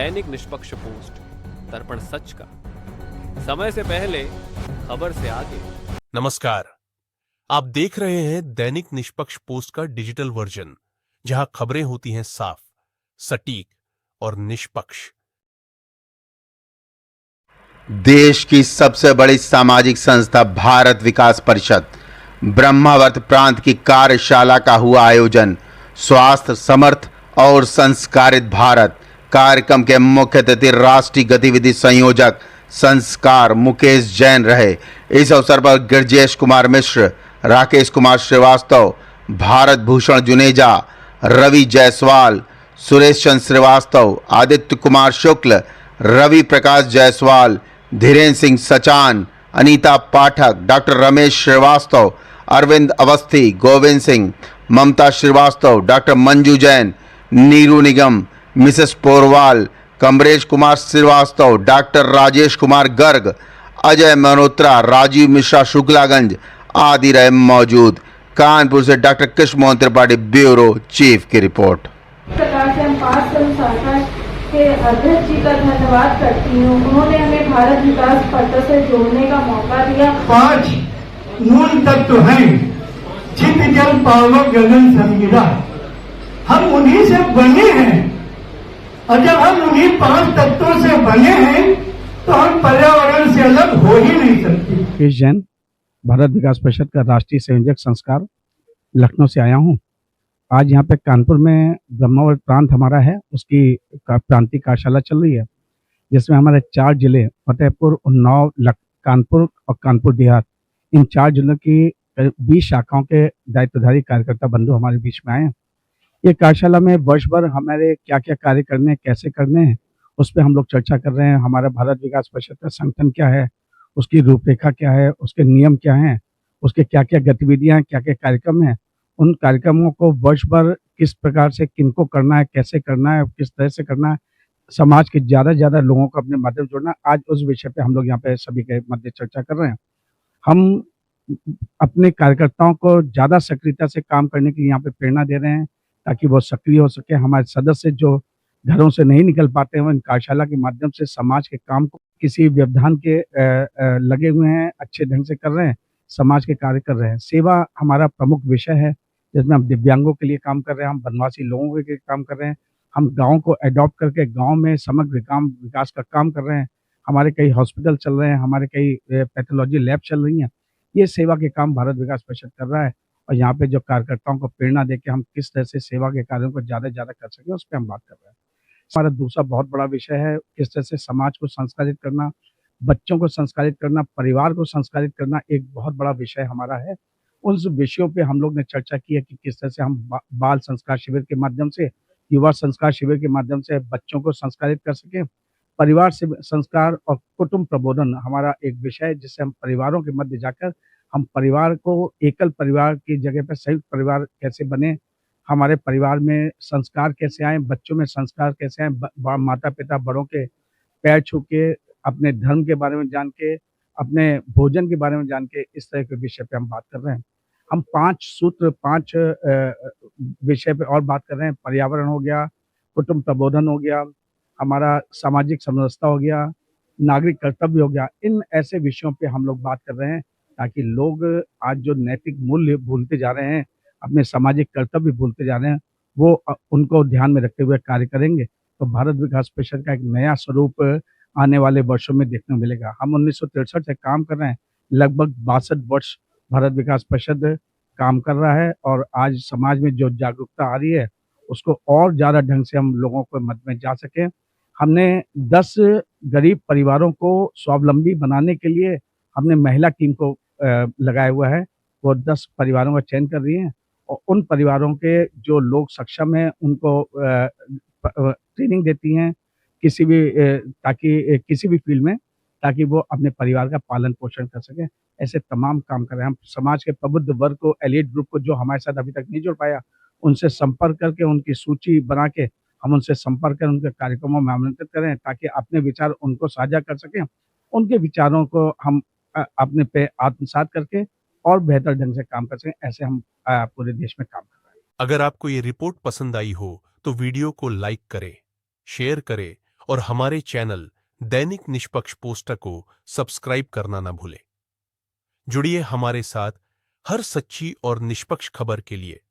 दैनिक निष्पक्ष पोस्ट, दर्पण सच का, समय से पहले, खबर से आगे। नमस्कार, आप देख रहे हैं दैनिक निष्पक्ष पोस्ट का डिजिटल वर्जन, जहां खबरें होती हैं साफ, सटीक और निष्पक्ष। देश की सबसे बड़ी सामाजिक संस्था भारत विकास परिषद ब्रह्मावर्त प्रांत की कार्यशाला का हुआ आयोजन। स्वास्थ्य, समर्थ और संस्कारित भारत कार्यक्रम के मुख्य अतिथि राष्ट्रीय गतिविधि संयोजक संस्कार मुकेश जैन रहे। इस अवसर पर गिरजेश कुमार मिश्र, राकेश कुमार श्रीवास्तव, भारत भूषण जुनेजा, रवि जायसवाल, सुरेश चंद्र श्रीवास्तव, आदित्य कुमार शुक्ल, रवि प्रकाश जायसवाल, धीरेन्द्र सिंह सचान, अनीता पाठक, डॉक्टर रमेश श्रीवास्तव, अरविंद अवस्थी, गोविंद सिंह, ममता श्रीवास्तव, डॉक्टर मंजू जैन, नीरू निगम, मिसेस पोरवाल, कमरेश कुमार श्रीवास्तव, डॉक्टर राजेश कुमार गर्ग, अजय मल्होत्रा, राजीव मिश्रा शुक्लागंज आदि रहे मौजूद। कानपुर से doctor Krishna Mohan Tripathi, bureau chief की रिपोर्ट। प्रकार से हम पांच संस्थान के अध्यक्ष जी का धन्यवाद करती हूँ। उन्होंने हमें भारत विकास पत्र से जोड़ने का मौका दिया। 5 मूल तत्व हैं, चित जल पावक गगन समीरा। हम उन्हीं से बने हैं, और जब हम उन्हीं 5 तत्वों से बने हैं तो हम पर्यावरण से अलग हो ही नहीं सकते। मुकेश जैन, भारत विकास परिषद का राष्ट्रीय संयोजक संस्कार, लखनऊ से आया हूँ। आज यहाँ पे कानपुर में ब्रह्मावर्त प्रांत हमारा है, उसकी प्रांतीय कार्यशाला चल रही है, जिसमें हमारे 4 जिले फतेहपुर, उन्नाव, कानपुर और कानपुर देहात, इन 4 जिलों की 20 शाखाओं के दायित्वधारी कार्यकर्ता बंधु हमारे बीच में आए हैं। ये कार्यशाला में वर्ष भर हमारे क्या क्या कार्य करने हैं, कैसे करने हैं, उस पर हम लोग चर्चा कर रहे हैं। हमारा भारत विकास परिषद का संगठन क्या है, उसकी रूपरेखा क्या है, उसके नियम क्या हैं, उसके क्या क्या गतिविधियां हैं, क्या क्या कार्यक्रम हैं, उन कार्यक्रमों को वर्ष भर किस प्रकार से किनको करना है, कैसे करना है, किस तरह से करना है, समाज के ज़्यादा से ज़्यादा लोगों को अपने माध्यम जोड़ना। आज उस विषय पे हम लोग यहाँ पे सभी के मध्य चर्चा कर रहे हैं। हम अपने कार्यकर्ताओं को ज़्यादा सक्रियता से काम करने की यहाँ पे प्रेरणा दे रहे हैं, ताकि वो सक्रिय हो सके। हमारे सदस्य जो घरों से नहीं निकल पाते हैं, वो इन कार्यशाला के माध्यम से समाज के काम को किसी व्यवधान के लगे हुए हैं, अच्छे ढंग से कर रहे हैं, समाज के कार्य कर रहे हैं। सेवा हमारा प्रमुख विषय है, जिसमें हम दिव्यांगों के लिए काम कर रहे हैं, हम वनवासी लोगों के लिए काम कर रहे हैं, हम गाँव को अडॉप्ट करके गाँव में समग्र विकास का काम कर रहे हैं। हमारे कई हॉस्पिटल चल रहे हैं, हमारे कई पैथोलॉजी लैब चल रही हैं। ये सेवा के काम भारत विकास परिषद कर रहा है, और यहाँ पे जो कार्यकर्ताओं को प्रेरणा देके हम किस तरह से सेवा के कार्यों को ज़्यादा से ज़्यादा कर सकें, उस पर हम बात कर रहे हैं। हमारा दूसरा बहुत बड़ा विषय है किस तरह से समाज को संस्कारित करना, बच्चों को संस्कारित करना, परिवार को संस्कारित करना, एक बहुत बड़ा विषय हमारा है। उन विषयों पे हम लोग ने चर्चा की है कि किस तरह से हम बाल संस्कार शिविर के माध्यम से, युवा संस्कार शिविर के माध्यम से बच्चों को संस्कारित कर सकें। परिवार से संस्कार और कुटुंब प्रबोधन हमारा एक विषय है, जिससे हम परिवारों के मध्य जाकर हम परिवार को एकल परिवार की जगह पर संयुक्त परिवार कैसे बने, हमारे परिवार में संस्कार कैसे आए, बच्चों में संस्कार कैसे आए, माता पिता बड़ों के पैर छू के, अपने धर्म के बारे में जान के, अपने भोजन के बारे में जान के, इस तरह के विषय पे हम बात कर रहे हैं। हम 5 सूत्र, 5 विषय पे और बात कर रहे हैं। पर्यावरण हो गया, कुटुंब प्रबोधन हो गया, हमारा सामाजिक समरसता हो गया, नागरिक कर्तव्य हो गया। इन ऐसे विषयों पे हम लोग बात कर रहे हैं, ताकि लोग आज जो नैतिक मूल्य भूलते जा रहे हैं, अपने सामाजिक कर्तव्य भूलते जा रहे हैं, वो उनको ध्यान में रखते हुए कार्य करेंगे, तो भारत विकास परिषद का एक नया स्वरूप आने वाले वर्षों में देखने को मिलेगा। हम 1963 से काम कर रहे हैं, लगभग 62 वर्ष भारत विकास परिषद काम कर रहा है, और आज समाज में जो जागरूकता आ रही है, उसको और ज़्यादा ढंग से हम लोगों को मध्य में जा सकें। हमने 10 गरीब परिवारों को स्वावलंबी बनाने के लिए हमने महिला टीम को लगाया हुआ है। वो 10 परिवारों का चयन कर रही हैं, और उन परिवारों के जो लोग सक्षम हैं उनको ट्रेनिंग देती हैं किसी भी ताकि किसी भी फील्ड में, ताकि वो अपने परिवार का पालन पोषण कर सकें। ऐसे तमाम काम कर रहे हैं। हम समाज के प्रबुद्ध वर्ग को, एलीट ग्रुप को, जो हमारे साथ अभी तक नहीं जुड़ पाया, उनसे संपर्क करके, उनकी सूची बना के हम उनसे संपर्क कर उनके कार्यक्रमों में आमंत्रित करें, ताकि अपने विचार उनको साझा कर सकें। उनके विचारों को हम अपने पे आत्मसात करके और बेहतर ढंग से काम कर सकें। ऐसे हम पूरे देश में काम कर रहे हैं। अगर आपको ये रिपोर्ट पसंद आई हो तो वीडियो को लाइक करें, शेयर करें और हमारे चैनल दैनिक निष्पक्ष पोस्टर को सब्सक्राइब करना ना भूलें। जुड़िए हमारे साथ हर सच्ची और निष्पक्ष खबर के लिए